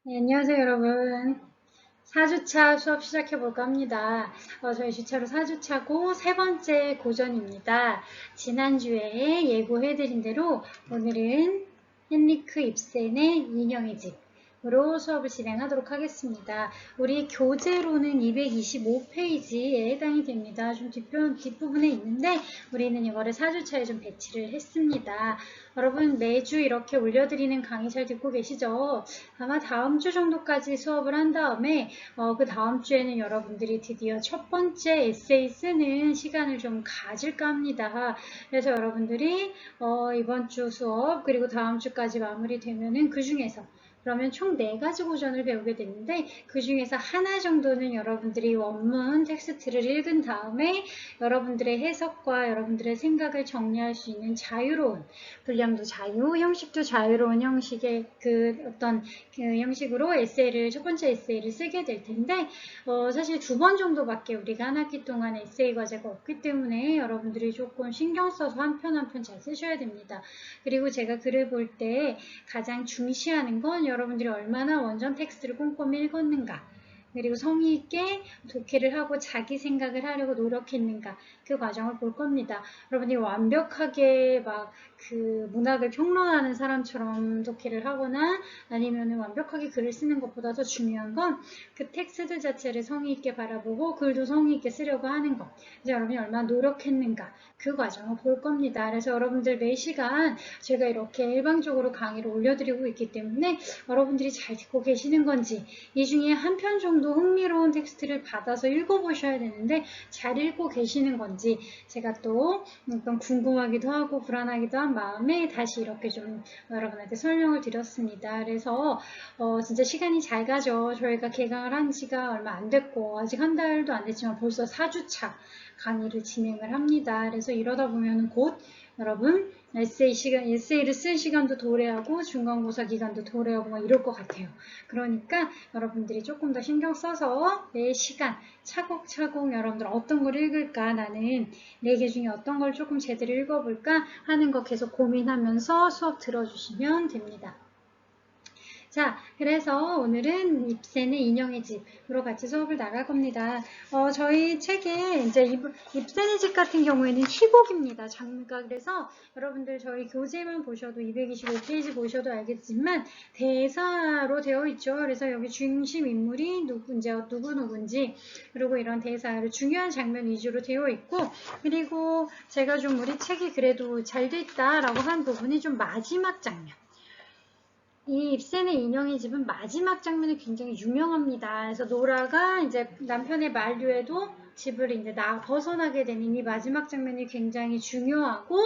네, 안녕하세요, 여러분. 4주차 수업 시작해볼까 합니다. 저희 주차로 4주차고 세 번째 고전입니다. 지난주에 예고해드린 대로 오늘은 헨리크 입센의 인형의 집으로 수업을 진행하도록 하겠습니다. 우리 교재로는 225페이지에 해당이 됩니다. 좀 뒷부분에 있는데 우리는 이거를 4주차에 좀 배치를 했습니다. 여러분 매주 이렇게 올려드리는 강의 잘 듣고 계시죠? 아마 다음 주 정도까지 수업을 한 다음에 그 다음 주에는 여러분들이 드디어 첫 번째 에세이 쓰는 시간을 좀 가질까 합니다. 그래서 여러분들이 이번 주 수업 그리고 다음 주까지 마무리되면은 그 중에서 그러면 총 4가지 고전을 배우게 되는데 그 중에서 하나 정도는 여러분들이 원문 텍스트를 읽은 다음에 여러분들의 해석과 여러분들의 생각을 정리할 수 있는 자유로운 분량도 자유, 형식도 자유로운 형식의 어떤 형식으로 첫 번째 에세이를 쓰게 될 텐데 사실 2번 정도밖에 우리가 한 학기 동안 에세이 과제가 없기 때문에 여러분들이 조금 신경 써서 한 편 한 편 잘 쓰셔야 됩니다. 그리고 제가 글을 볼 때 가장 중시하는 건 여러분들이 얼마나 원전 텍스트를 꼼꼼히 읽었는가, 그리고 성의 있게 독해를 하고 자기 생각을 하려고 노력했는가, 그 과정을 볼 겁니다. 여러분이 완벽하게 문학을 평론하는 사람처럼 독해를 하거나 아니면 완벽하게 글을 쓰는 것보다 더 중요한 건 그 텍스트 자체를 성의 있게 바라보고 글도 성의 있게 쓰려고 하는 것. 그래서 여러분이 얼마나 노력했는가, 그 과정을 볼 겁니다. 그래서 여러분들 매 시간 제가 이렇게 일방적으로 강의를 올려드리고 있기 때문에 여러분들이 잘 듣고 계시는 건지, 이 중에 한 편 정도 흥미로운 텍스트를 받아서 읽어보셔야 되는데 잘 읽고 계시는 건지 제가 또 궁금하기도 하고 불안하기도 한 마음에 다시 이렇게 좀 여러분한테 설명을 드렸습니다. 그래서 진짜 시간이 잘 가죠. 저희가 개강을 한 지가 얼마 안 됐고 아직 한 달도 안 됐지만 벌써 4주차 강의를 진행을 합니다. 그래서 이러다 보면 곧 여러분 에세이를 쓸 시간도 도래하고 중간고사 기간도 도래하고 막 이럴 것 같아요. 그러니까 여러분들이 조금 더 신경 써서 매 시간 차곡차곡 여러분들 어떤 걸 읽을까, 나는 4개 중에 어떤 걸 조금 제대로 읽어볼까 하는 거 계속 고민하면서 수업 들어주시면 됩니다. 자, 그래서 오늘은 입센의 인형의 집으로 같이 수업을 나갈 겁니다. 저희 책에 이제 입센의 집 같은 경우에는 희곡입니다. 장르가. 그래서 여러분들 저희 교재만 보셔도 225페이지 보셔도 알겠지만 대사로 되어 있죠. 그래서 여기 중심 인물이 누군지, 그리고 이런 대사로 중요한 장면 위주로 되어 있고, 그리고 제가 좀 우리 책이 그래도 잘 됐다라고 한 부분이 좀 마지막 장면. 이 입센의 인형의 집은 마지막 장면이 굉장히 유명합니다. 그래서 노라가 이제 남편의 만류에도 집을 이제 벗어나게 되는 이 마지막 장면이 굉장히 중요하고,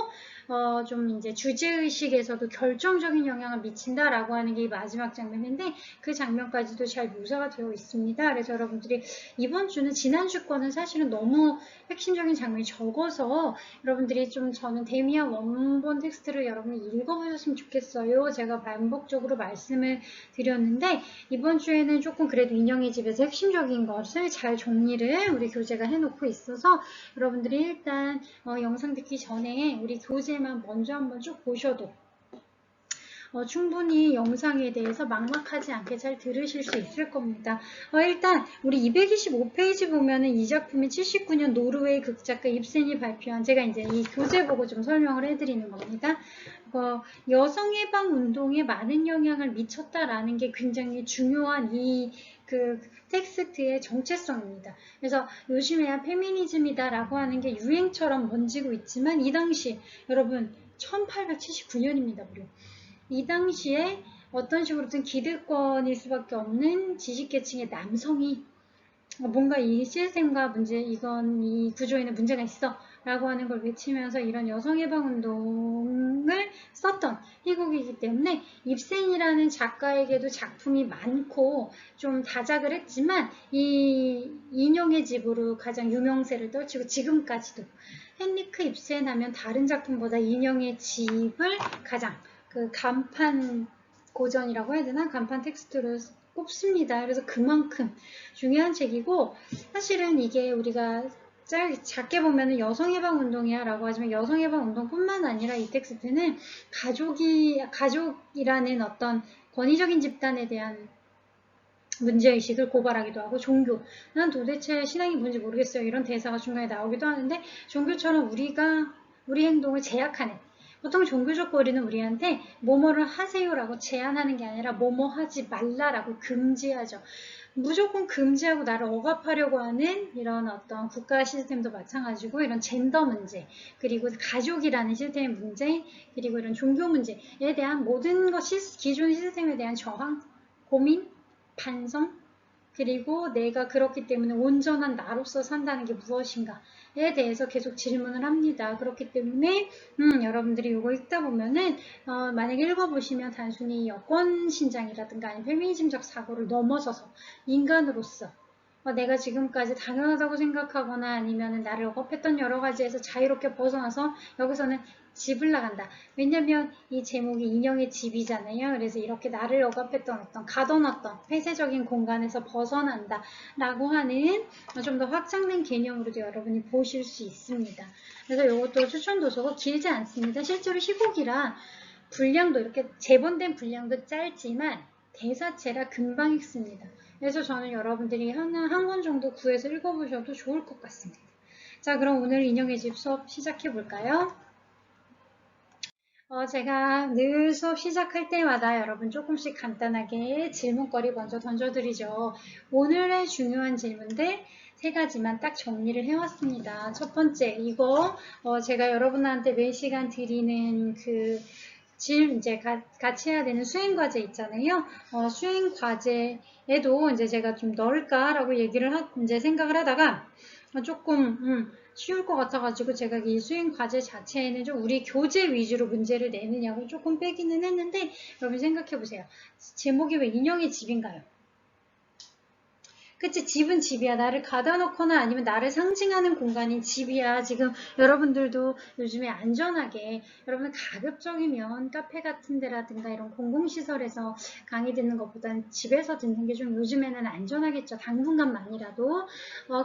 좀 이제 주제의식에서도 결정적인 영향을 미친다라고 하는 게 이 마지막 장면인데, 그 장면까지도 잘 묘사가 되어 있습니다. 그래서 여러분들이 이번 주는 지난주 거는 사실은 너무 핵심적인 장면이 적어서 여러분들이 좀, 저는 데미안 원본 텍스트를 여러분이 읽어보셨으면 좋겠어요. 제가 반복적으로 말씀을 드렸는데 이번 주에는 조금 그래도 인형의 집에서 핵심적인 것을 잘 정리를 우리 교재가 해놓고 있어서 여러분들이 일단 영상 듣기 전에 우리 교재만 먼저 한번 쭉 보셔도 충분히 영상에 대해서 막막하지 않게 잘 들으실 수 있을 겁니다. 일단 우리 225페이지 보면은 이 작품이 79년 노르웨이 극작가 입센이 발표한, 제가 이제 이 교재 보고 좀 설명을 해드리는 겁니다. 여성해방운동에 많은 영향을 미쳤다라는 게 굉장히 중요한 그 텍스트의 정체성입니다. 그래서 요즘에야 페미니즘이다라고 하는 게 유행처럼 번지고 있지만 이 당시 여러분 1879년입니다. 무려. 이 당시에 어떤 식으로든 기득권일 수밖에 없는 지식계층의 남성이 뭔가 이 시스템과 이 구조에는 문제가 있어 라고 하는 걸 외치면서 이런 여성해방운동을 썼던 희곡이기 때문에 입센이라는 작가에게도 작품이 많고 좀 다작을 했지만 이 인형의 집으로 가장 유명세를 떨치고 지금까지도 헨리크 입센 하면 다른 작품보다 인형의 집을 가장 간판 고전이라고 해야 되나? 간판 텍스트로 꼽습니다. 그래서 그만큼 중요한 책이고, 사실은 이게 우리가 작게 보면은 여성해방운동이야 라고 하지만 여성해방운동뿐만 아니라 이 텍스트는 가족이라는 어떤 권위적인 집단에 대한 문제의식을 고발하기도 하고 종교. 난 도대체 신앙이 뭔지 모르겠어요. 이런 대사가 중간에 나오기도 하는데 종교처럼 우리 행동을 제약하는 보통 종교적 거리는 우리한테 뭐뭐를 하세요라고 제안하는 게 아니라 뭐뭐 하지 말라라고 금지하죠. 무조건 금지하고 나를 억압하려고 하는 이런 어떤 국가 시스템도 마찬가지고 이런 젠더 문제 그리고 가족이라는 시스템의 문제 그리고 이런 종교 문제에 대한 모든 것 기존 시스템에 대한 저항, 고민, 반성 그리고 내가 그렇기 때문에 온전한 나로서 산다는 게 무엇인가에 대해서 계속 질문을 합니다. 그렇기 때문에 여러분들이 이거 읽다 보면은 만약에 읽어보시면 단순히 여권 신장이라든가 아니면 페미니즘적 사고를 넘어서서 인간으로서 내가 지금까지 당연하다고 생각하거나 아니면 나를 억압했던 여러 가지에서 자유롭게 벗어나서 여기서는 집을 나간다. 왜냐면 이 제목이 인형의 집이잖아요. 그래서 이렇게 나를 억압했던 어떤 가둬놨던 폐쇄적인 공간에서 벗어난다 라고 하는 좀 더 확장된 개념으로도 여러분이 보실 수 있습니다. 그래서 이것도 추천 도서가 길지 않습니다. 실제로 희곡이라 분량도 이렇게 재본된 분량도 짧지만 대사체라 금방 읽습니다. 그래서 저는 여러분들이 한 권 정도 구해서 읽어보셔도 좋을 것 같습니다. 자, 그럼 오늘 인형의 집 수업 시작해 볼까요? 제가 늘 수업 시작할 때마다 여러분 조금씩 간단하게 질문거리 먼저 던져드리죠. 오늘의 중요한 질문들 3가지만 딱 정리를 해왔습니다. 첫 번째, 이거 제가 여러분한테 매 시간 드리는 이제 같이 해야 되는 수행과제 있잖아요. 수행과제에도 이제 제가 좀 넣을까라고 이제 생각을 하다가 조금 쉬울 것 같아가지고 제가 이 수행 과제 자체에는 좀 우리 교재 위주로 문제를 내느냐고 조금 빼기는 했는데 여러분 생각해보세요. 제목이 왜 인형의 집인가요? 그치, 집은 집이야. 나를 가다 놓거나 아니면 나를 상징하는 공간인 집이야. 지금 여러분들도 요즘에 안전하게, 여러분 가급적이면 카페 같은 데라든가 이런 공공시설에서 강의 듣는 것보단 집에서 듣는 게 좀 요즘에는 안전하겠죠. 당분간만이라도.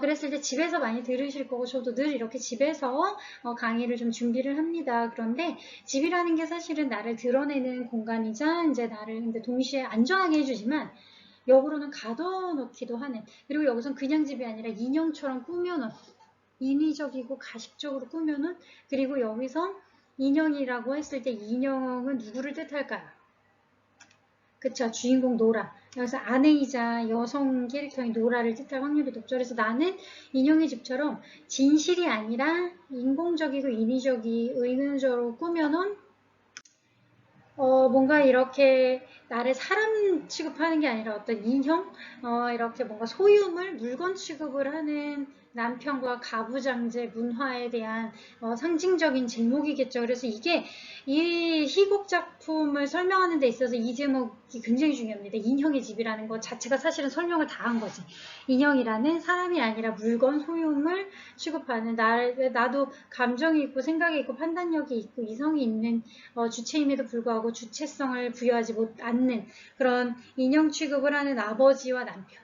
그랬을 때 집에서 많이 들으실 거고, 저도 늘 이렇게 집에서 강의를 좀 준비를 합니다. 그런데 집이라는 게 사실은 나를 드러내는 공간이자 이제 나를 근데 동시에 안전하게 해주지만 역으로는 가둬놓기도 하는 그리고 여기선 그냥 집이 아니라 인형처럼 꾸며놓은 인위적이고 가식적으로 꾸며놓은 그리고 여기서 인형이라고 했을 때 인형은 누구를 뜻할까요? 그쵸, 주인공 노라. 여기서 아내이자 여성 캐릭터인 노라를 뜻할 확률이 높죠. 그래서 나는 인형의 집처럼 진실이 아니라 인공적이고 의문적으로 꾸며놓은 뭔가 이렇게 나를 사람 취급하는 게 아니라 어떤 인형? 이렇게 뭔가 소유물, 물건 취급을 하는 남편과 가부장제 문화에 대한 상징적인 제목이겠죠. 그래서 이게 이 희곡 작품을 설명하는 데 있어서 이 제목이 굉장히 중요합니다. 인형의 집이라는 것 자체가 사실은 설명을 다 한 거지. 인형이라는 사람이 아니라 물건, 소유물 취급하는 나도 감정이 있고 생각이 있고 판단력이 있고 이성이 있는 주체임에도 불구하고 주체성을 부여하지 않는 그런 인형 취급을 하는 아버지와 남편.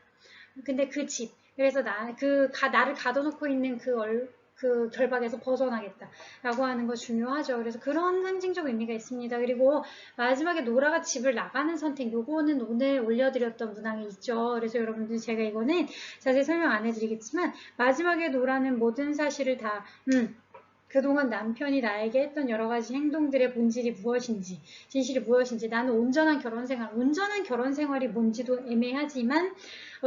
근데 그 집, 그래서 나를 가둬놓고 있는 그 결박에서 벗어나겠다라고 하는 거 중요하죠. 그래서 그런 상징적 의미가 있습니다. 그리고 마지막에 노라가 집을 나가는 선택, 요거는 오늘 올려드렸던 문항에 있죠. 그래서 여러분들 제가 이거는 자세히 설명 안 해드리겠지만 마지막에 노라는 모든 사실을 다 그동안 남편이 나에게 했던 여러 가지 행동들의 본질이 무엇인지, 진실이 무엇인지, 나는 온전한 결혼 생활이 뭔지도 애매하지만,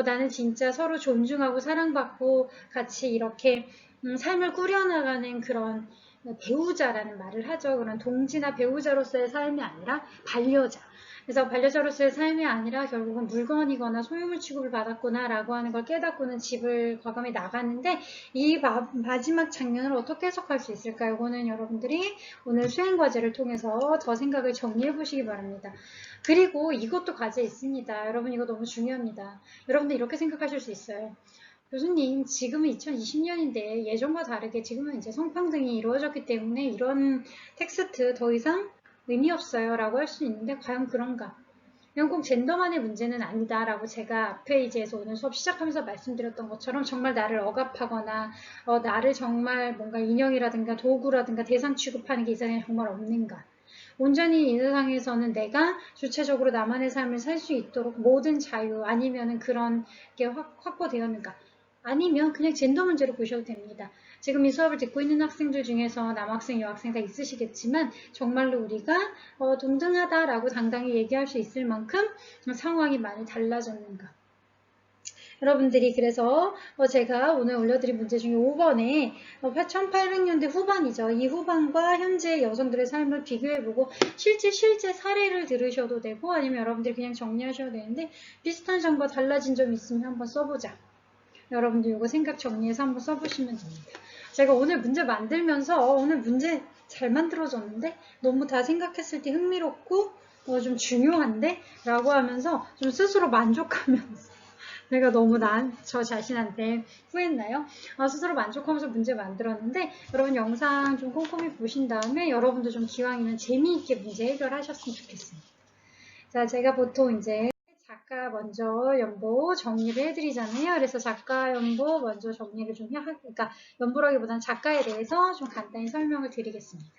나는 진짜 서로 존중하고 사랑받고 같이 이렇게 삶을 꾸려나가는 그런 배우자라는 말을 하죠. 그런 동지나 배우자로서의 삶이 아니라 반려자. 그래서 반려자로서의 삶이 아니라 결국은 물건이거나 소유물 취급을 받았구나 라고 하는 걸 깨닫고는 집을 과감히 나가는데 이 마지막 장면을 어떻게 해석할 수 있을까요? 이거는 여러분들이 오늘 수행과제를 통해서 더 생각을 정리해 보시기 바랍니다. 그리고 이것도 과제 있습니다. 여러분 이거 너무 중요합니다. 여러분들 이렇게 생각하실 수 있어요. 교수님, 지금은 2020년인데 예전과 다르게 지금은 이제 성평등이 이루어졌기 때문에 이런 텍스트 더 이상 의미 없어요 라고 할 수 있는데 과연 그런가? 이건 꼭 젠더만의 문제는 아니다 라고 제가 앞 페이지에서 오늘 수업 시작하면서 말씀드렸던 것처럼 정말 나를 억압하거나 나를 정말 뭔가 인형이라든가 도구라든가 대상 취급하는 게 이 세상에 정말 없는가? 온전히 이 세상에서는 내가 주체적으로 나만의 삶을 살 수 있도록 모든 자유 아니면은 그런 게 확보되었는가? 아니면 그냥 젠더 문제로 보셔도 됩니다. 지금 이 수업을 듣고 있는 학생들 중에서 남학생, 여학생 다 있으시겠지만 정말로 우리가 동등하다라고 당당히 얘기할 수 있을 만큼 상황이 많이 달라졌는가? 여러분들이 그래서 제가 오늘 올려드린 문제 중에 5번에 1800년대 후반이죠. 이 후반과 현재 여성들의 삶을 비교해보고 실제 사례를 들으셔도 되고 아니면 여러분들이 그냥 정리하셔도 되는데 비슷한 점과 달라진 점이 있으면 한번 써보자. 여러분들 이거 생각 정리해서 한번 써보시면 됩니다. 제가 오늘 문제 만들면서 오늘 문제 잘 만들어졌는데 너무 다 생각했을 때 흥미롭고 좀 중요한데? 라고 하면서 좀 스스로 만족하면서 내가 너무 저 자신한테 후회했나요? 스스로 만족하면서 문제 만들었는데 여러분 영상 좀 꼼꼼히 보신 다음에 여러분도 좀 기왕이면 재미있게 문제 해결하셨으면 좋겠습니다. 자, 제가 보통 이제 작가 먼저 연보 정리를 해드리잖아요. 그래서 작가 연보 먼저 정리를 좀 그러니까 연보라기보다는 작가에 대해서 좀 간단히 설명을 드리겠습니다.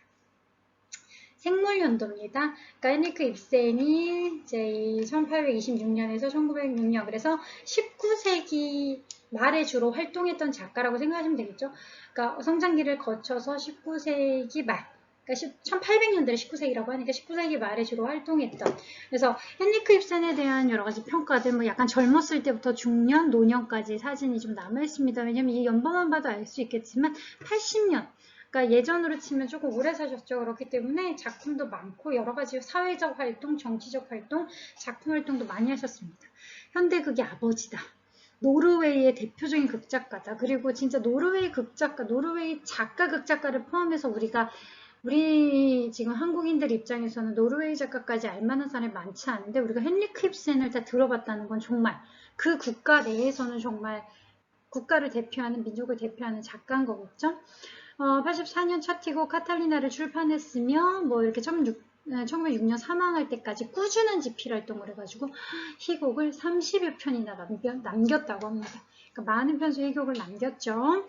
생물연도입니다. 그러니까 헤니크 입센이 이제 1826년에서 1906년 그래서 19세기 말에 주로 활동했던 작가라고 생각하시면 되겠죠. 그러니까 성장기를 거쳐서 19세기 말 그러니까 1800년대를 19세기라고 하니까 19세기 말에 주로 활동했던 그래서 헨리크 입센에 대한 여러 가지 평가들 뭐 약간 젊었을 때부터 중년, 노년까지 사진이 좀 남아있습니다. 왜냐면 이 연보만 봐도 알 수 있겠지만 80년 그러니까 예전으로 치면 조금 오래 사셨죠. 그렇기 때문에 작품도 많고 여러 가지 사회적 활동, 정치적 활동, 작품 활동도 많이 하셨습니다. 현대극의 아버지다. 노르웨이의 대표적인 극작가다. 그리고 진짜 노르웨이 극작가, 노르웨이 작가 극작가를 포함해서 우리 지금 한국인들 입장에서는 노르웨이 작가까지 알만한 사람이 많지 않은데 우리가 헨리크 입센을 다 들어봤다는 건 정말 그 국가 내에서는 정말 국가를 대표하는 민족을 대표하는 작가인 거겠죠. 84년 차티고 카탈리나를 출판했으며 뭐 이렇게 1906년 사망할 때까지 꾸준한 집필 활동을 해가지고 희곡을 30여 편이나 남겼다고 합니다. 그러니까 많은 편수 희곡을 남겼죠.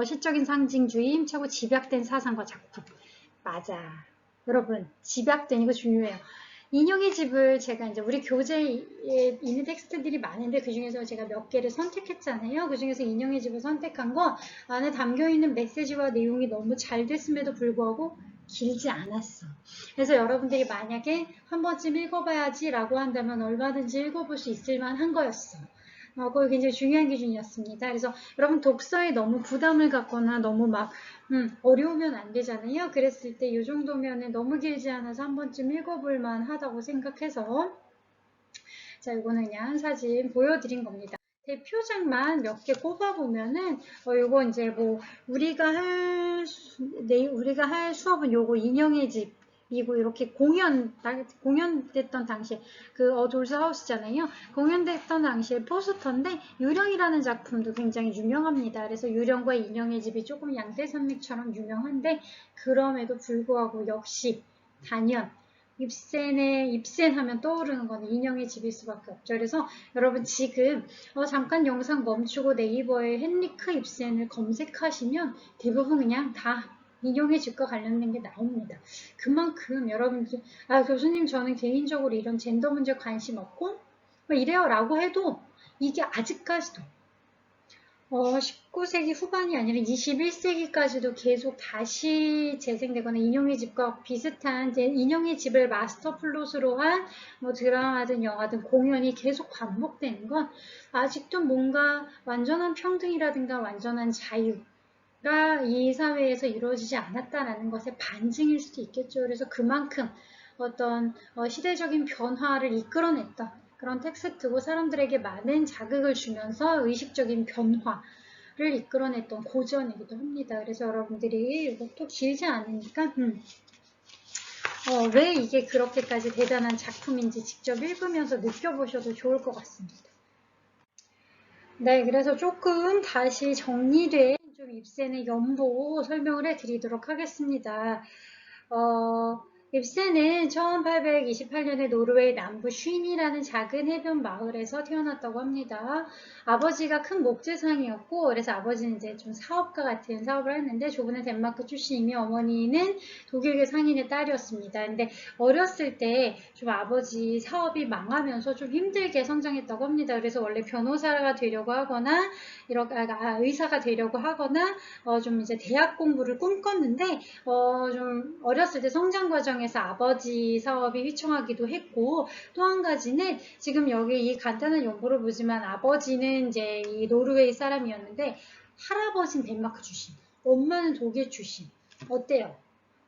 시적인 상징주의 힘차고 집약된 사상과 작품. 맞아. 여러분, 집약된 이거 중요해요. 인용의 집을 제가 이제 우리 교재에 있는 텍스트들이 많은데 그 중에서 제가 몇 개를 선택했잖아요. 그 중에서 인용의 집을 선택한 건 안에 담겨있는 메시지와 내용이 너무 잘 됐음에도 불구하고 길지 않았어. 그래서 여러분들이 만약에 한 번쯤 읽어봐야지 라고 한다면 얼마든지 읽어볼 수 있을 만한 거였어. 그거 굉장히 중요한 기준이었습니다. 그래서 여러분 독서에 너무 부담을 갖거나 너무 막 어려우면 안 되잖아요. 그랬을 때 이 정도면 너무 길지 않아서 한 번쯤 읽어볼 만하다고 생각해서 자 이거는 그냥 한 사진 보여드린 겁니다. 대표작만 몇 개 꼽아보면은 요거 이제 뭐 우리가 할 수업은 요거 인형의 집 이고 이렇게 공연됐던 당시에 돌스하우스잖아요. 공연됐던 당시에 포스터인데 유령이라는 작품도 굉장히 유명합니다. 그래서 유령과 인형의 집이 조금 양대산맥처럼 유명한데 그럼에도 불구하고 역시 단연 입센 하면 떠오르는 건 인형의 집일 수밖에 없죠. 그래서 여러분 지금 잠깐 영상 멈추고 네이버에 헨리크 입센을 검색하시면 대부분 그냥 다 인형의 집과 관련된 게 나옵니다. 그만큼 여러분들 교수님 저는 개인적으로 이런 젠더 문제 관심 없고 이래요 라고 해도 이게 아직까지도 19세기 후반이 아니라 21세기까지도 계속 다시 재생되거나 인형의 집과 비슷한 인형의 집을 마스터 플롯으로 한 드라마든 영화든 공연이 계속 반복되는 건 아직도 뭔가 완전한 평등이라든가 완전한 자유가 이 사회에서 이루어지지 않았다라는 것의 반증일 수도 있겠죠. 그래서 그만큼 어떤 시대적인 변화를 이끌어냈던 그런 텍스트고 사람들에게 많은 자극을 주면서 의식적인 변화를 이끌어냈던 고전이기도 합니다. 그래서 여러분들이 이것도 길지 않으니까 왜 이게 그렇게까지 대단한 작품인지 직접 읽으면서 느껴보셔도 좋을 것 같습니다. 네, 그래서 조금 다시 정리된 좀 입센의 연보 설명을 해드리도록 하겠습니다. 입센은 1828년에 노르웨이 남부 쉰이라는 작은 해변 마을에서 태어났다고 합니다. 아버지가 큰 목재상이었고, 그래서 아버지는 이제 좀 사업가 같은 사업을 했는데, 조부는 덴마크 출신이며 어머니는 독일계 상인의 딸이었습니다. 근데 어렸을 때 좀 아버지 사업이 망하면서 좀 힘들게 성장했다고 합니다. 그래서 원래 변호사가 되려고 하거나, 의사가 되려고 하거나, 좀 이제 대학 공부를 꿈꿨는데, 좀 어렸을 때 성장 과정에서 아버지 사업이 휘청하기도 했고, 또 한 가지는 지금 여기 이 간단한 연보를 보지만 아버지는 이제 이 노르웨이 사람이었는데 할아버지는 덴마크 출신, 엄마는 독일 출신. 어때요?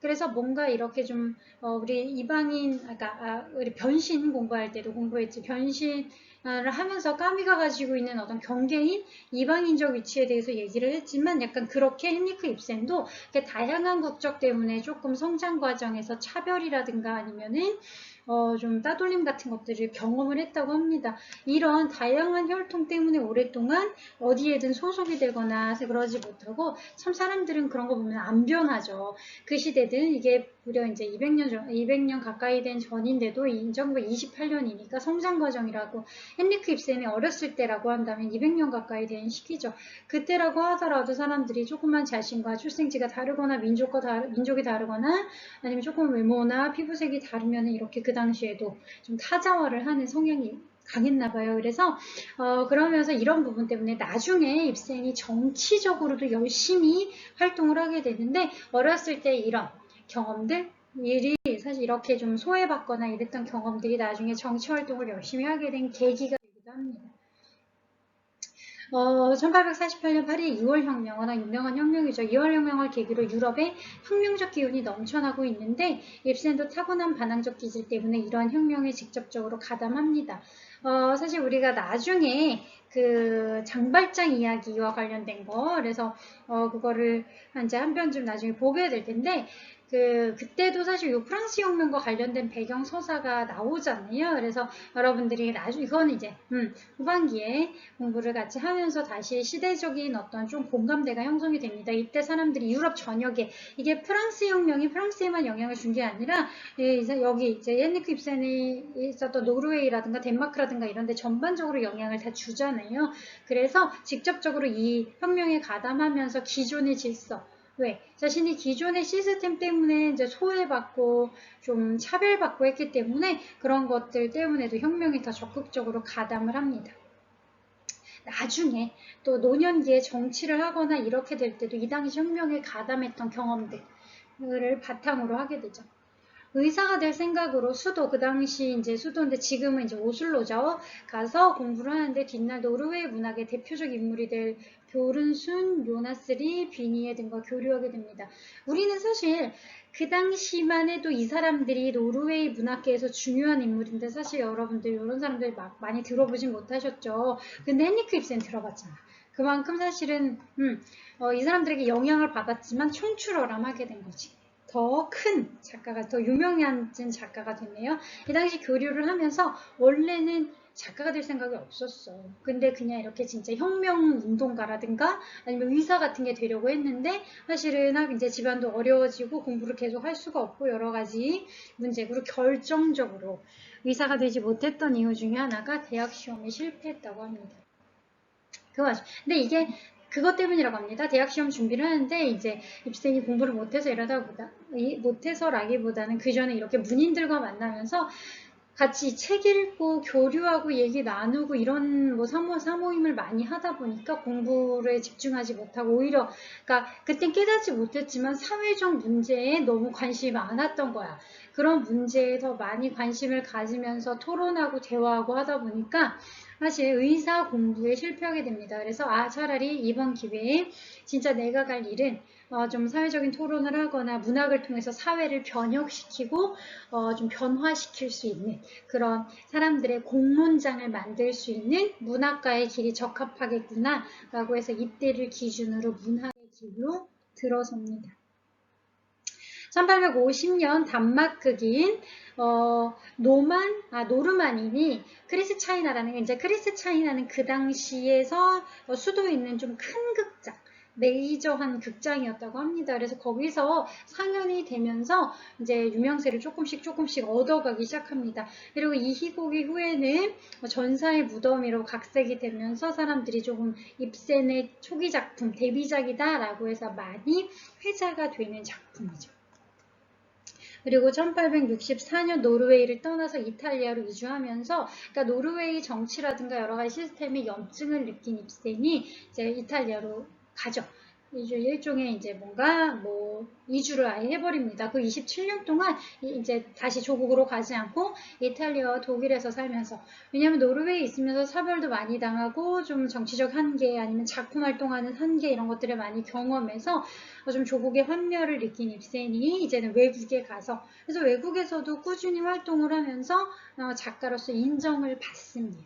그래서 뭔가 이렇게 좀 우리 이방인, 우리 변신 공부할 때도 공부했지. 변신을 하면서 까미가 가지고 있는 어떤 경계인 이방인적 위치에 대해서 얘기를 했지만 약간 그렇게 헨리크 입센도 다양한 국적 때문에 조금 성장 과정에서 차별이라든가 아니면은 좀 따돌림 같은 것들을 경험을 했다고 합니다. 이런 다양한 혈통 때문에 오랫동안 어디에든 소속이 되거나 그러지 못하고 참 사람들은 그런 거 보면 안 변하죠. 그 시대든 이게 무려 이제 200년 가까이 된 전인데도 1928년이니까 성장 과정이라고 헨리크 입센이 어렸을 때라고 한다면 200년 가까이 된 시기죠. 그때라고 하더라도 사람들이 조금만 자신과 출생지가 다르거나 민족이 다르거나 아니면 조금 외모나 피부색이 다르면 이렇게 그 당시에도 좀 타자화를 하는 성향이 강했나 봐요. 그래서 그러면서 이런 부분 때문에 나중에 입센이 정치적으로도 열심히 활동을 하게 되는데 어렸을 때 이런 경험들 일이 사실 이렇게 좀 소외받거나 이랬던 경험들이 나중에 정치 활동을 열심히 하게 된 계기가 되기도 합니다. 1848년 파리 2월혁명, 워낙 유명한 혁명이죠. 2월혁명을 계기로 유럽에 혁명적 기운이 넘쳐나고 있는데 입센도 타고난 반항적 기질 때문에 이러한 혁명에 직접적으로 가담합니다. 사실 우리가 나중에 그 장발장 이야기와 관련된 거, 그래서 그거를 이제 한 편쯤 나중에 보게 될 텐데 그때도 사실 이 프랑스 혁명과 관련된 배경 서사가 나오잖아요. 그래서 여러분들이 나중에 이거는 이제 후반기에 공부를 같이 하면서 다시 시대적인 어떤 좀 공감대가 형성이 됩니다. 이때 사람들이 유럽 전역에 이게 프랑스 혁명이 프랑스에만 영향을 준 게 아니라 여기 이제 헨리크 입센이 있었던 노르웨이라든가 덴마크라든가 이런 데 전반적으로 영향을 다 주잖아요. 그래서 직접적으로 이 혁명에 가담하면서 기존의 질서 왜? 자신이 기존의 시스템 때문에 이제 소외받고 좀 차별받고 했기 때문에 그런 것들 때문에도 혁명에 더 적극적으로 가담을 합니다. 나중에 또 노년기에 정치를 하거나 이렇게 될 때도 이 당시 혁명에 가담했던 경험들을 바탕으로 하게 되죠. 의사가 될 생각으로 수도, 그 당시 이제 수도인데 지금은 이제 오슬로죠. 가서 공부를 하는데 뒷날 노르웨이 문학의 대표적 인물이 될 교른순, 요나스리, 비니에 등과 교류하게 됩니다. 우리는 사실 그 당시만 해도 이 사람들이 노르웨이 문학계에서 중요한 인물인데 사실 여러분들 이런 사람들 막 많이 들어보진 못하셨죠. 근데 헨리크 입센 들어봤잖아. 그만큼 사실은 이 사람들에게 영향을 받았지만 총출어람하게 된 거지. 더 큰 작가가, 더 유명한 작가가 됐네요. 이 당시 교류를 하면서 원래는 작가가 될 생각이 없었어. 근데 그냥 이렇게 진짜 혁명운동가라든가 아니면 의사 같은 게 되려고 했는데 사실은 이제 집안도 어려워지고 공부를 계속 할 수가 없고 여러 가지 문제, 그리고 결정적으로 의사가 되지 못했던 이유 중에 하나가 대학 시험에 실패했다고 합니다. 근데 이게 그것 때문이라고 합니다. 대학 시험 준비를 하는데 이제 입생이 공부를 못해서라기보다는 그 전에 이렇게 문인들과 만나면서 같이 책 읽고 교류하고 얘기 나누고 이런 뭐 사모임을 많이 하다 보니까 공부에 집중하지 못하고 오히려 그러니까 그땐 깨닫지 못했지만 사회적 문제에 너무 관심이 많았던 거야. 그런 문제에 더 많이 관심을 가지면서 토론하고 대화하고 하다 보니까 사실 의사 공부에 실패하게 됩니다. 그래서 차라리 이번 기회에 진짜 내가 갈 일은 좀 사회적인 토론을 하거나 문학을 통해서 사회를 변혁시키고 좀 변화시킬 수 있는 그런 사람들의 공론장을 만들 수 있는 문학가의 길이 적합하겠구나 라고 해서 이때를 기준으로 문학의 길로 들어섭니다. 1850년 단마크기인 노르만인이 크리스차이나라는 그 당시에서 수도에 있는 좀 큰 극장, 메이저한 극장이었다고 합니다. 그래서 거기서 상연이 되면서 이제 유명세를 조금씩 얻어가기 시작합니다. 그리고 이 희곡이 후에는 전사의 무덤으로 각색이 되면서 사람들이 조금 입센의 초기 작품, 데뷔작이다 라고 해서 많이 회자가 되는 작품이죠. 그리고 1864년 노르웨이를 떠나서 이탈리아로 이주하면서, 그러니까 노르웨이 정치라든가 여러 가지 시스템에 염증을 느낀 입센이 이제 이탈리아로 가죠. 일종의 이제 뭔가 이주를 아예 해버립니다. 그 27년 동안 이제 다시 조국으로 가지 않고 이탈리아와 독일에서 살면서, 왜냐하면 노르웨이에 있으면서 사별도 많이 당하고 좀 정치적 한계 아니면 작품 활동하는 한계 이런 것들을 많이 경험해서 좀 조국의 환멸을 느낀 입센이 이제는 외국에 가서, 그래서 외국에서도 꾸준히 활동을 하면서 작가로서 인정을 받습니다.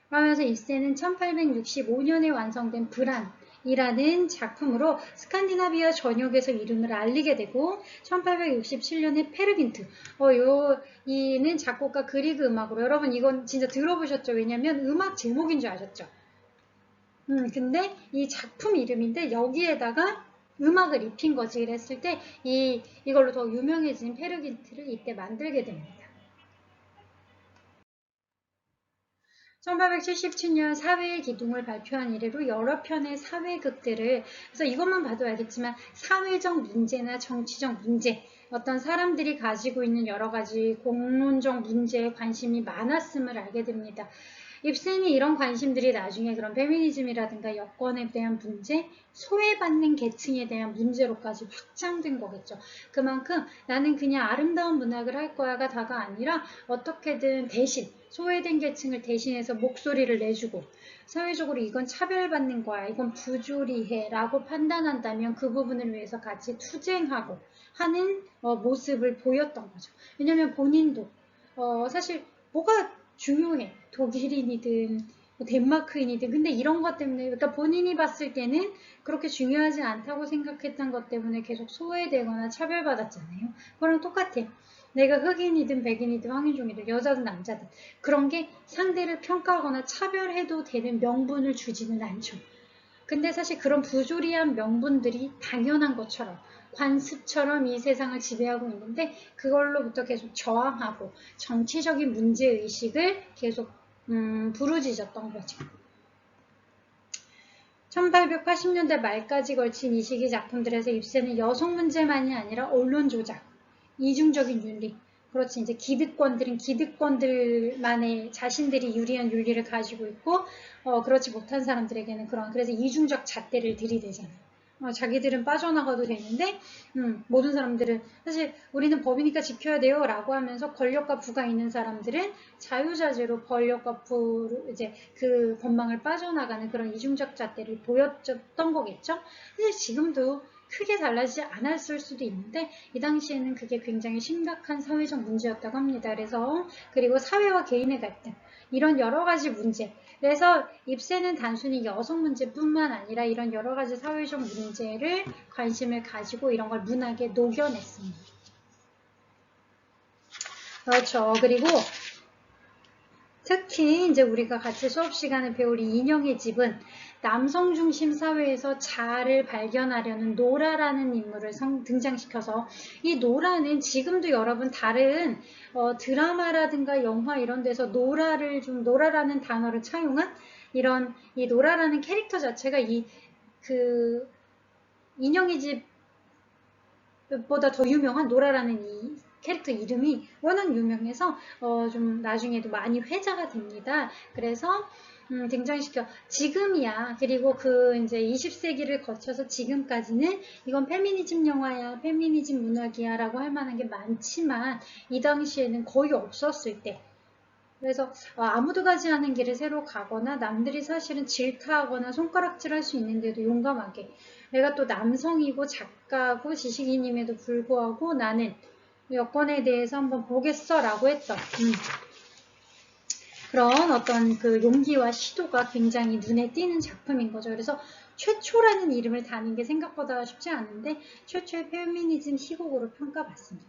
그러면서 입센은 1865년에 완성된 브란이라는 작품으로 스칸디나비아 전역에서 이름을 알리게 되고, 1867년에 페르긴트, 이는 작곡가 그리그 음악으로, 여러분 이건 진짜 들어보셨죠? 왜냐면 음악 제목인 줄 아셨죠? 근데 이 작품 이름인데 여기에다가 음악을 입힌 거지. 그랬을 때 이걸로 더 유명해진 페르긴트를 이때 만들게 됩니다. 1877년 사회의 기둥을 발표한 이래로 여러 편의 사회극들을, 그래서 이것만 봐도 알겠지만 사회적 문제나 정치적 문제, 어떤 사람들이 가지고 있는 여러 가지 공론적 문제에 관심이 많았음을 알게 됩니다. 입센이 이런 관심들이 나중에 그런 페미니즘이라든가 여권에 대한 문제, 소외받는 계층에 대한 문제로까지 확장된 거겠죠. 그만큼 나는 그냥 아름다운 문학을 할 거야가 다가 아니라 어떻게든 대신 소외된 계층을 대신해서 목소리를 내주고, 사회적으로 이건 차별받는 거야, 이건 부조리해 라고 판단한다면 그 부분을 위해서 같이 투쟁하고 하는 모습을 보였던 거죠. 왜냐면 본인도 사실 뭐가 중요해. 독일인이든 덴마크인이든. 근데 이런 것 때문에, 그러니까 본인이 봤을 때는 그렇게 중요하지 않다고 생각했던 것 때문에 계속 소외되거나 차별받았잖아요. 그거랑 똑같아. 내가 흑인이든 백인이든 황인종이든 여자든 남자든 그런 게 상대를 평가하거나 차별해도 되는 명분을 주지는 않죠. 근데 사실 그런 부조리한 명분들이 당연한 것처럼 관습처럼 이 세상을 지배하고 있는데, 그걸로부터 계속 저항하고 정치적인 문제의식을 계속 부르짖었던 거죠. 1880년대 말까지 걸친 이 시기 작품들에서 입센은 여성 문제만이 아니라 언론 조작, 이중적인 윤리, 그렇지, 이제 기득권들은 기득권들만의 자신들이 유리한 윤리를 가지고 있고, 그렇지 못한 사람들에게는 그래서 이중적 잣대를 들이대잖아요. 자기들은 빠져나가도 되는데, 모든 사람들은, 사실 우리는 법이니까 지켜야 돼요 라고 하면서 권력과 부가 있는 사람들은 자유자재로 권력과 이제 그 법망을 빠져나가는 그런 이중적 잣대를 보였던 거겠죠. 근데 지금도 크게 달라지지 않았을 수도 있는데, 이 당시에는 그게 굉장히 심각한 사회적 문제였다고 합니다. 그리고 사회와 개인의 갈등, 이런 여러 가지 문제. 그래서 입센은 단순히 여성 문제뿐만 아니라 이런 여러 가지 사회적 문제를 관심을 가지고 이런 걸 문학에 녹여냈습니다. 그렇죠. 그리고 특히 이제 우리가 같이 수업 시간에 배울 이 인형의 집은 남성 중심 사회에서 자아를 발견하려는 노라라는 인물을 등장시켜서, 이 노라는 지금도 여러분 다른 드라마라든가 영화 이런 데서 노라라는 단어를 차용한 이런 이 노라라는 캐릭터 자체가 그 인형의 집보다 더 유명한 노라라는 이 캐릭터 이름이 워낙 유명해서 좀 나중에도 많이 회자가 됩니다. 그래서 등장시켜 지금이야. 그리고 그 이제 20세기를 거쳐서 지금까지는 이건 페미니즘 영화야, 페미니즘 문학이야 라고 할 만한 게 많지만, 이 당시에는 거의 없었을 때, 그래서 아무도 가지 않은 길을 새로 가거나 남들이 사실은 질타하거나 손가락질할 수 있는데도 용감하게, 내가 또 남성이고 작가고 지식인임에도 불구하고 나는 여건에 대해서 한번 보겠어 라고 했던 그런 어떤 그 용기와 시도가 굉장히 눈에 띄는 작품인 거죠. 그래서 최초라는 이름을 다는 게 생각보다 쉽지 않은데 최초의 페미니즘 희곡으로 평가받습니다.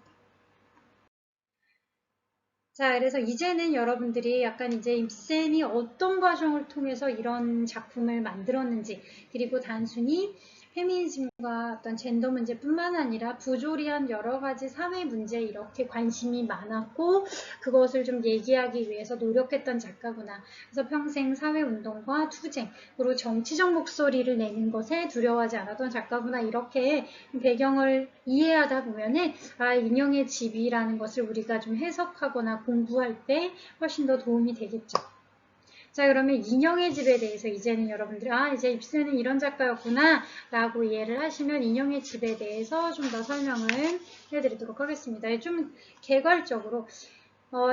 자, 그래서 이제는 여러분들이 약간 이제 입센이 어떤 과정을 통해서 이런 작품을 만들었는지, 그리고 단순히 페미니즘과 어떤 젠더 문제뿐만 아니라 부조리한 여러 가지 사회 문제에 이렇게 관심이 많았고 그것을 좀 얘기하기 위해서 노력했던 작가구나. 그래서 평생 사회운동과 투쟁, 그리고 정치적 목소리를 내는 것에 두려워하지 않았던 작가구나. 이렇게 배경을 이해하다 보면은 인형의 집이라는 것을 우리가 좀 해석하거나 공부할 때 훨씬 더 도움이 되겠죠. 자, 그러면 인형의 집에 대해서 이제는 여러분들이 이제 입센은 이런 작가였구나 라고 이해를 하시면 인형의 집에 대해서 좀 더 설명을 해드리도록 하겠습니다. 좀 개괄적으로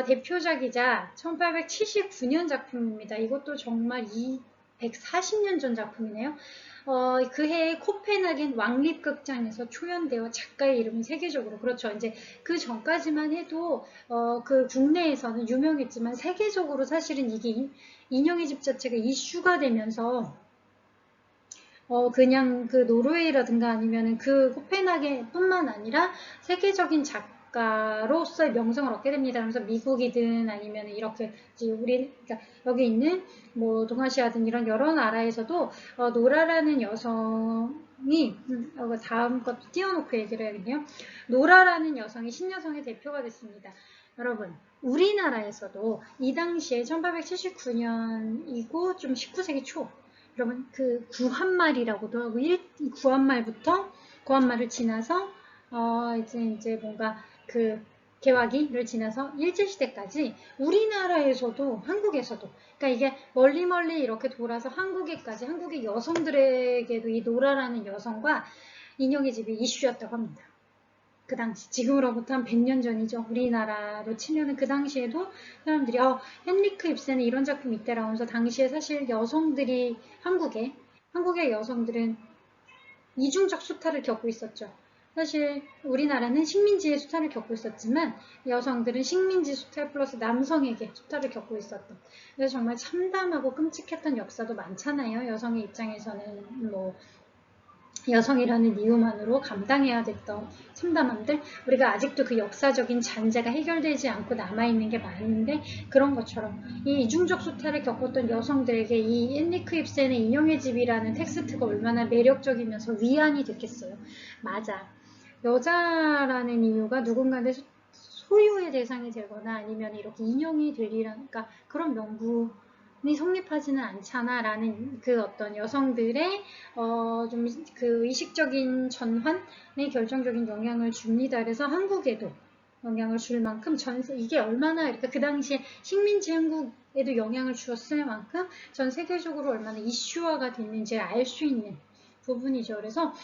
대표작이자 1879년 작품입니다. 이것도 정말 140년 전 작품이네요. 그 해에 코펜하겐 왕립극장에서 초연되어 작가의 이름은 세계적으로, 그렇죠. 이제 그 전까지만 해도 그 국내에서는 유명했지만 세계적으로 사실은 이게 인형의 집 자체가 이슈가 되면서 그냥 그 노르웨이라든가 아니면은 그 코펜하겐뿐만 아니라 세계적인 작가로서의 명성을 얻게 됩니다. 그래서 미국이든 아니면 이렇게 그러니까 여기 있는 뭐 동아시아든 이런 여러 나라에서도 노라라는 여성이 다음 것도 띄워놓고 얘기를 해야겠네요. 노라라는 여성이 신여성의 대표가 됐습니다. 여러분, 우리나라에서도 이 당시에 1879년이고 좀 19세기 초, 여러분 그 구한말이라고도 하고 구한말부터 구한말을 지나서 이제 뭔가 그 개화기를 지나서 일제시대까지 우리나라에서도 한국에서도 그러니까 이게 멀리 이렇게 돌아서 한국에까지 한국의 여성들에게도 이 노라라는 여성과 인형의 집이 이슈였다고 합니다. 그 당시 지금으로부터 한 100년 전이죠. 우리나라로 치면은 그 당시에도 사람들이 헨리크 입센에 이런 작품이 있대라고 하면서 당시에 사실 여성들이 한국의 여성들은 이중적 수탈을 겪고 있었죠. 사실 우리나라는 식민지의 수탈을 겪고 있었지만 여성들은 식민지 수탈 플러스 남성에게 수탈을 겪고 있었던, 그래서 정말 참담하고 끔찍했던 역사도 많잖아요. 여성의 입장에서는 뭐 여성이라는 이유만으로 감당해야 됐던 참담함들, 우리가 아직도 그 역사적인 잔재가 해결되지 않고 남아있는 게 많은데, 그런 것처럼 이 이중적 수탈을 겪었던 여성들에게 이 헨리크 입센의 인형의 집이라는 텍스트가 얼마나 매력적이면서 위안이 됐겠어요. 맞아, 여자라는 이유가 누군가의 소유의 대상이 되거나 아니면 이렇게 인형이 되리라는, 그러니까 그런 명분이 성립하지는 않잖아 라는 그 어떤 여성들의 좀 그 의식적인 전환에 결정적인 영향을 줍니다. 그래서 한국에도 영향을 줄 만큼 이게 얼마나 이렇게 그 당시에 식민지 한국에도 영향을 주었을 만큼 전 세계적으로 얼마나 이슈화가 됐는지 알 수 있는 부분이죠. 그래서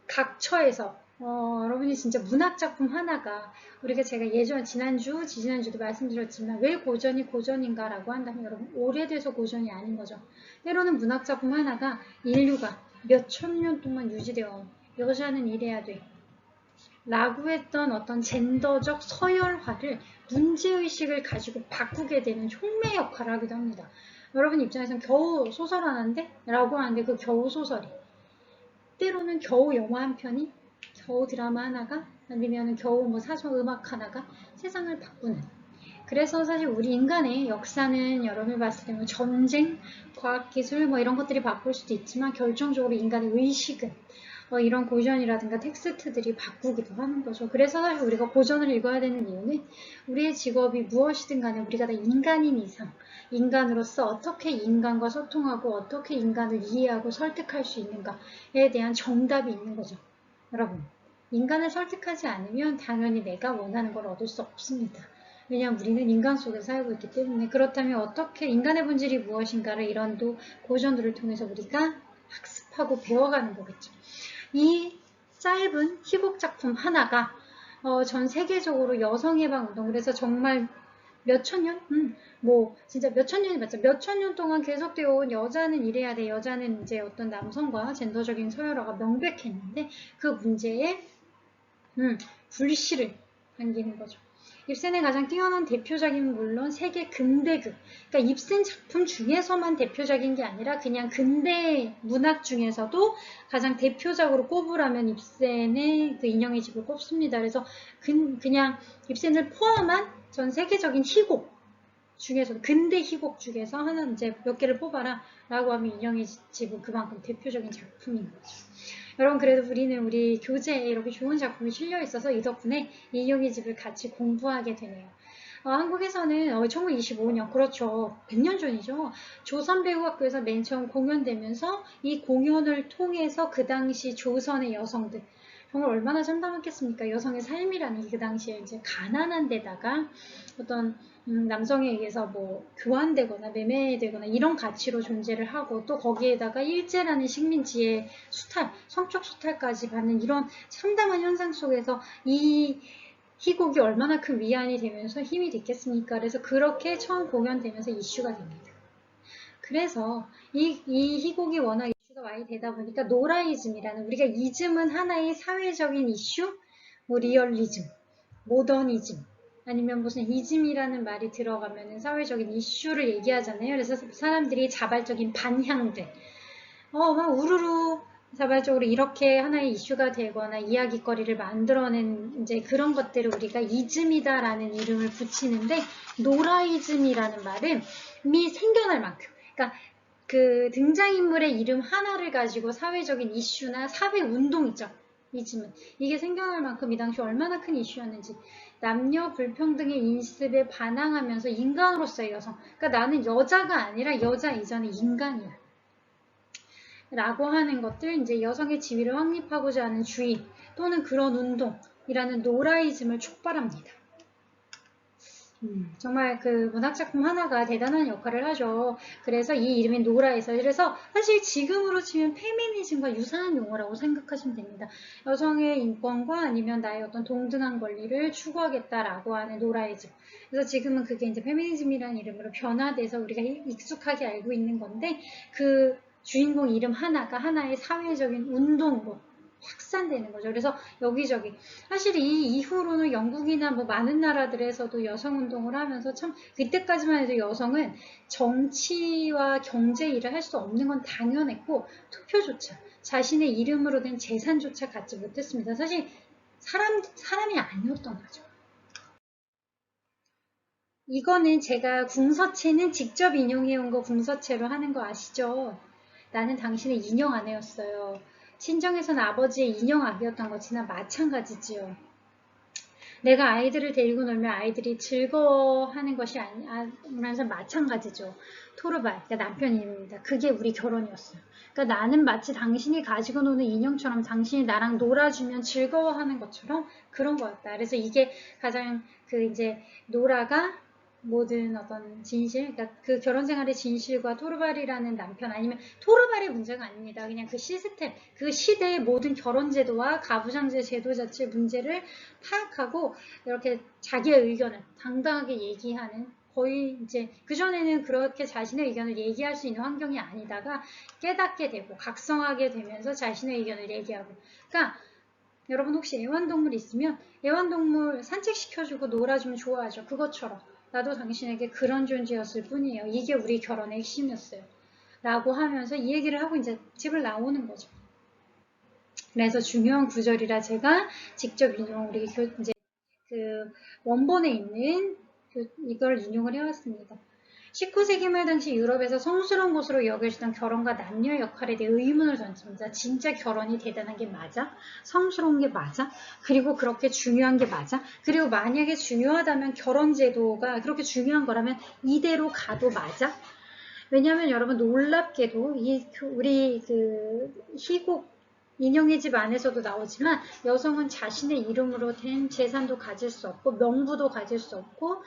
각처에서 여러분이 진짜 문학작품 하나가, 우리가 제가 지난주도 말씀드렸지만 왜 고전이 고전인가 라고 한다면 여러분, 오래돼서 고전이 아닌 거죠. 때로는 문학작품 하나가 인류가 몇천 년 동안 유지되어 여자는 이래야 돼 라고 했던 어떤 젠더적 서열화를, 문제의식을 가지고 바꾸게 되는 촉매 역할을 하기도 합니다. 여러분 입장에서는 겨우 소설 하나인데? 라고 하는데 그 겨우 소설이 때로는 겨우 영화 한 편이, 겨우 드라마 하나가, 아니면 겨우 뭐 사서 음악 하나가 세상을 바꾸는. 그래서 사실 우리 인간의 역사는 여러분이 봤을 때 뭐 전쟁, 과학기술 뭐 이런 것들이 바꿀 수도 있지만 결정적으로 인간의 의식은 이런 고전이라든가 텍스트들이 바꾸기도 하는 거죠. 그래서 사실 우리가 고전을 읽어야 되는 이유는 우리의 직업이 무엇이든 간에 우리가 다 인간인 이상, 인간으로서 어떻게 인간과 소통하고 어떻게 인간을 이해하고 설득할 수 있는가에 대한 정답이 있는 거죠. 여러분, 인간을 설득하지 않으면 당연히 내가 원하는 걸 얻을 수 없습니다. 왜냐하면 우리는 인간 속에 살고 있기 때문에. 그렇다면 어떻게 인간의 본질이 무엇인가를 이런 고전들을 통해서 우리가 학습하고 배워가는 거겠죠. 이 짧은 희곡 작품 하나가 전 세계적으로 여성해방운동, 그래서 정말 몇천 년? 뭐 진짜 몇천 년이 맞죠. 몇천 년 동안 계속되어 온 여자는 이래야 돼, 여자는 이제 어떤 남성과 젠더적인 서열화가 명백했는데 그 문제에 불씨를 안기는 거죠. 입센의 가장 뛰어난 대표작인 물론 세계 근대극, 그러니까 입센 작품 중에서만 대표작인 게 아니라 그냥 근대 문학 중에서도 가장 대표작으로 꼽으라면 입센의 그 인형의 집을 꼽습니다. 그래서 그냥 입센을 포함한 전 세계적인 희곡 중에서 근대 희곡 중에서 하나 이제 몇 개를 뽑아라 라고 하면 인형의 집은 그만큼 대표적인 작품인 거죠. 여러분 그래도 우리 교재에 이렇게 좋은 작품이 실려 있어서 이 덕분에 인형의 집을 같이 공부하게 되네요. 한국에서는 1925년 그렇죠. 100년 전이죠. 조선배우학교에서 맨 처음 공연되면서 이 공연을 통해서 그 당시 조선의 여성들 정말 얼마나 참담했겠습니까? 여성의 삶이라는 게 그 당시에 이제 가난한 데다가 어떤 남성에 의해서 뭐 교환되거나 매매되거나 이런 가치로 존재를 하고 또 거기에다가 일제라는 식민지의 수탈, 성적 수탈까지 받는 이런 참담한 현상 속에서 이 희곡이 얼마나 큰 위안이 되면서 힘이 됐겠습니까? 그래서 그렇게 처음 공연되면서 이슈가 됩니다. 그래서 이 희곡이 워낙 이슈가 많이 되다 보니까 노라이즘이라는 우리가 이즘은 하나의 사회적인 이슈, 뭐 리얼리즘, 모더니즘 아니면 무슨 이즘이라는 말이 들어가면 사회적인 이슈를 얘기하잖아요. 그래서 사람들이 자발적인 반향들 막 우르르 자발적으로 이렇게 하나의 이슈가 되거나 이야기거리를 만들어낸 이제 그런 것들을 우리가 이즘이다라는 이름을 붙이는데 노라이즘이라는 말은 이미 생겨날 만큼 그러니까 그 등장인물의 이름 하나를 가지고 사회적인 이슈나 사회운동이죠. 이즘은 이게 생겨날 만큼 이 당시 얼마나 큰 이슈였는지 남녀 불평등의 인습에 반항하면서 인간으로서의 여성 그러니까 나는 여자가 아니라 여자 이전의 인간이야 라고 하는 것들 이제 여성의 지위를 확립하고자 하는 주의 또는 그런 운동이라는 노라이즘을 촉발합니다. 정말 그 문학작품 하나가 대단한 역할을 하죠. 그래서 이 이름이 노라에서 그래서 사실 지금으로 치면 페미니즘과 유사한 용어라고 생각하시면 됩니다. 여성의 인권과 아니면 나의 어떤 동등한 권리를 추구하겠다라고 하는 노라이즘. 그래서 지금은 그게 이제 페미니즘이라는 이름으로 변화돼서 우리가 익숙하게 알고 있는 건데 그 주인공 이름 하나가 하나의 사회적인 운동으로 확산되는 거죠. 그래서 여기저기 사실 이 이후로는 영국이나 뭐 많은 나라들에서도 여성운동을 하면서 참 그때까지만 해도 여성은 정치와 경제 일을 할 수 없는 건 당연했고 투표조차 자신의 이름으로 된 재산조차 갖지 못했습니다. 사실 사람이 아니었던 거죠. 이거는 제가 궁서체는 직접 인용해온 거 궁서체로 하는 거 아시죠? 나는 당신의 인형 아내였어요. 친정에서는 아버지의 인형 아기였던 것이나 마찬가지지요. 내가 아이들을 데리고 놀면 아이들이 즐거워하는 것이 아니면서 마찬가지죠. 토르발, 그러니까 남편 이름입니다. 그게 우리 결혼이었어요. 그러니까 나는 마치 당신이 가지고 노는 인형처럼 당신이 나랑 놀아주면 즐거워하는 것처럼 그런 거였다. 그래서 이게 가장 그 이제 노라가 모든 어떤 진실, 그러니까 그 결혼 생활의 진실과 토르발이라는 남편 아니면 토르발의 문제가 아닙니다. 그냥 그 시스템, 그 시대의 모든 결혼 제도와 가부장제 제도 자체 문제를 파악하고 이렇게 자기의 의견을 당당하게 얘기하는 거의 이제 그전에는 그렇게 자신의 의견을 얘기할 수 있는 환경이 아니다가 깨닫게 되고 각성하게 되면서 자신의 의견을 얘기하고 그러니까 여러분 혹시 애완동물 있으면 애완동물 산책시켜주고 놀아주면 좋아하죠. 그것처럼 나도 당신에게 그런 존재였을 뿐이에요. 이게 우리 결혼의 핵심이었어요. 라고 하면서 이 얘기를 하고 이제 집을 나오는 거죠. 그래서 중요한 구절이라 제가 직접 우리 이제 그 원본에 있는 이걸 인용을 해왔습니다. 19세기 말 당시 유럽에서 성스러운 곳으로 여겨지던 결혼과 남녀 역할에 대해 의문을 던집니다. 진짜 결혼이 대단한 게 맞아? 성스러운 게 맞아? 그리고 그렇게 중요한 게 맞아? 그리고 만약에 중요하다면 결혼 제도가 그렇게 중요한 거라면 이대로 가도 맞아? 왜냐하면 여러분 놀랍게도 우리 그 희곡 인형의 집 안에서도 나오지만 여성은 자신의 이름으로 된 재산도 가질 수 없고 명부도 가질 수 없고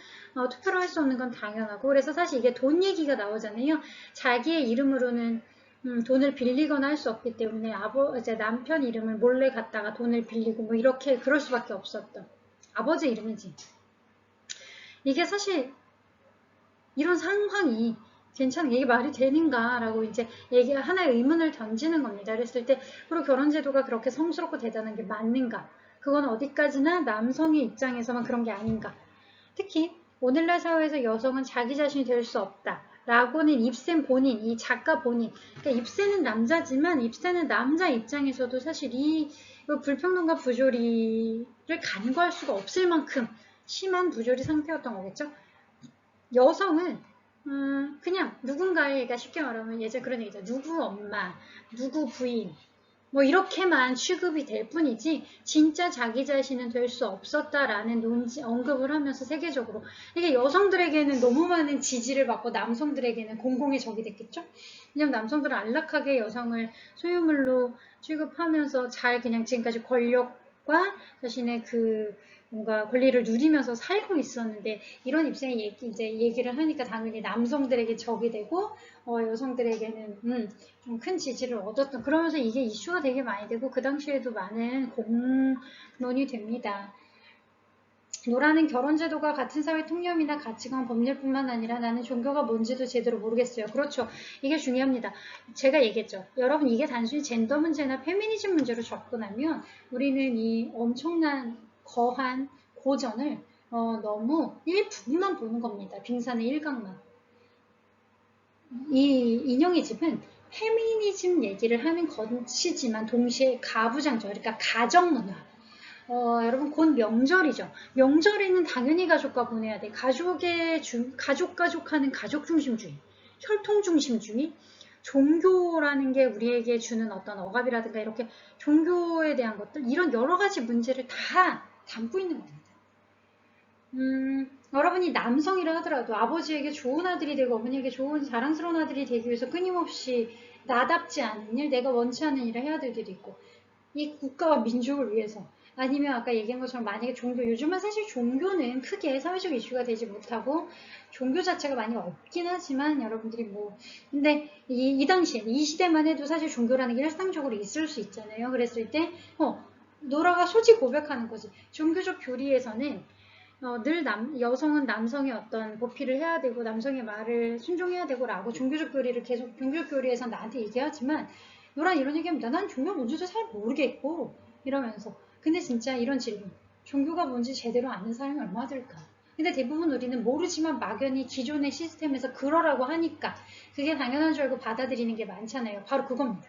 투표를 할 수 없는 건 당연하고 그래서 사실 이게 돈 얘기가 나오잖아요. 자기의 이름으로는 돈을 빌리거나 할 수 없기 때문에 이제 남편 이름을 몰래 갖다가 돈을 빌리고 뭐 이렇게 그럴 수밖에 없었던 아버지 이름이지. 이게 사실 이런 상황이 괜찮은 이게 말이 되는가 라고 이제 하나의 의문을 던지는 겁니다. 그랬을 때 그리고 결혼제도가 그렇게 성스럽고 대단한 게 맞는가? 그건 어디까지나 남성의 입장에서만 그런 게 아닌가? 특히 오늘날 사회에서 여성은 자기 자신이 될 수 없다. 라고는 입센 본인, 이 작가 본인. 그러니까 입센은 남자지만 입센은 남자 입장에서도 사실 이 불평등과 부조리를 간과할 수가 없을 만큼 심한 부조리 상태였던 거겠죠. 여성은 그냥 누군가에게 쉽게 말하면 예전 그런 얘기죠. 누구 엄마, 누구 부인 뭐 이렇게만 취급이 될 뿐이지 진짜 자기 자신은 될 수 없었다라는 언급을 하면서 세계적으로 이게 여성들에게는 너무 많은 지지를 받고 남성들에게는 공공의 적이 됐겠죠. 왜냐면 남성들은 안락하게 여성을 소유물로 취급하면서 잘 그냥 지금까지 권력과 자신의 그 뭔가 권리를 누리면서 살고 있었는데 이런 입장의 이제 얘기를 하니까 당연히 남성들에게 적이 되고 여성들에게는 좀 큰 지지를 얻었던 그러면서 이게 이슈가 되게 많이 되고 그 당시에도 많은 공론이 됩니다. 노라는 결혼제도가 같은 사회 통념이나 가치관, 법률뿐만 아니라 나는 종교가 뭔지도 제대로 모르겠어요. 그렇죠. 이게 중요합니다. 제가 얘기했죠. 여러분 이게 단순히 젠더 문제나 페미니즘 문제로 접근하면 우리는 이 엄청난 거한 고전을 너무 일부분만 보는 겁니다. 빙산의 일각만. 이 인형의 집은 페미니즘 얘기를 하는 것이지만 동시에 가부장적, 그러니까 가정문화. 여러분 곧 명절이죠. 명절에는 당연히 가족과 보내야 돼. 가족하는 가족중심주의, 혈통중심주의, 종교라는 게 우리에게 주는 어떤 억압이라든가 이렇게 종교에 대한 것들 이런 여러 가지 문제를 다 담고 있는 겁니다. 여러분이 남성이라 하더라도 아버지에게 좋은 아들이 되고 어머니에게 좋은 자랑스러운 아들이 되기 위해서 끊임없이 나답지 않은 일, 내가 원치 않는 일을 해야 될 때도 있고 이 국가와 민족을 위해서 아니면 아까 얘기한 것처럼 만약에 종교, 요즘은 사실 종교는 크게 사회적 이슈가 되지 못하고 종교 자체가 많이 없긴 하지만 여러분들이 근데 이 당시에 이 시대만 해도 사실 종교라는 게 일상적으로 있을 수 있잖아요. 그랬을 때 노라가 솔직히 고백하는 거지. 종교적 교리에서는 늘 여성은 남성의 어떤 보필을 해야 되고 남성의 말을 순종해야 되고 라고 종교적 교리를 계속 종교적 교리에서 나한테 얘기하지만 노라 이런 얘기합니다. 난 종교 뭔지도 잘 모르겠고 이러면서 근데 진짜 이런 질문 종교가 뭔지 제대로 아는 사람이 얼마나 될까. 근데 대부분 우리는 모르지만 막연히 기존의 시스템에서 그러라고 하니까 그게 당연한 줄 알고 받아들이는 게 많잖아요. 바로 그겁니다.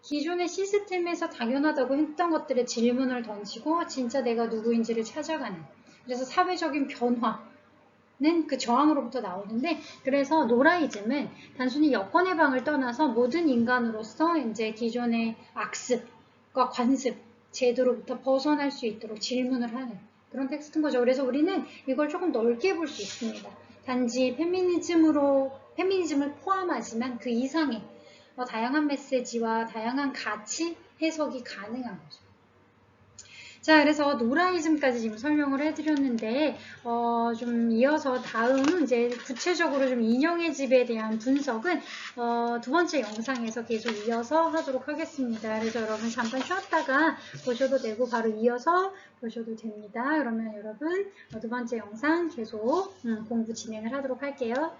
기존의 시스템에서 당연하다고 했던 것들의 질문을 던지고 진짜 내가 누구인지를 찾아가는 그래서 사회적인 변화는 그 저항으로부터 나오는데 그래서 노라이즘은 단순히 여권 해방을 떠나서 모든 인간으로서 이제 기존의 악습과 관습 제도로부터 벗어날 수 있도록 질문을 하는 그런 텍스트인 거죠. 그래서 우리는 이걸 조금 넓게 볼 수 있습니다. 단지 페미니즘을 포함하지만 그 이상의 다양한 메시지와 다양한 가치 해석이 가능한 거죠. 자, 그래서 노라이즘까지 지금 설명을 해드렸는데 좀 이어서 다음 이제 구체적으로 좀 인형의 집에 대한 분석은 두 번째 영상에서 계속 이어서 하도록 하겠습니다. 그래서 여러분 잠깐 쉬었다가 보셔도 되고 바로 이어서 보셔도 됩니다. 그러면 여러분 두 번째 영상 계속 공부 진행을 하도록 할게요.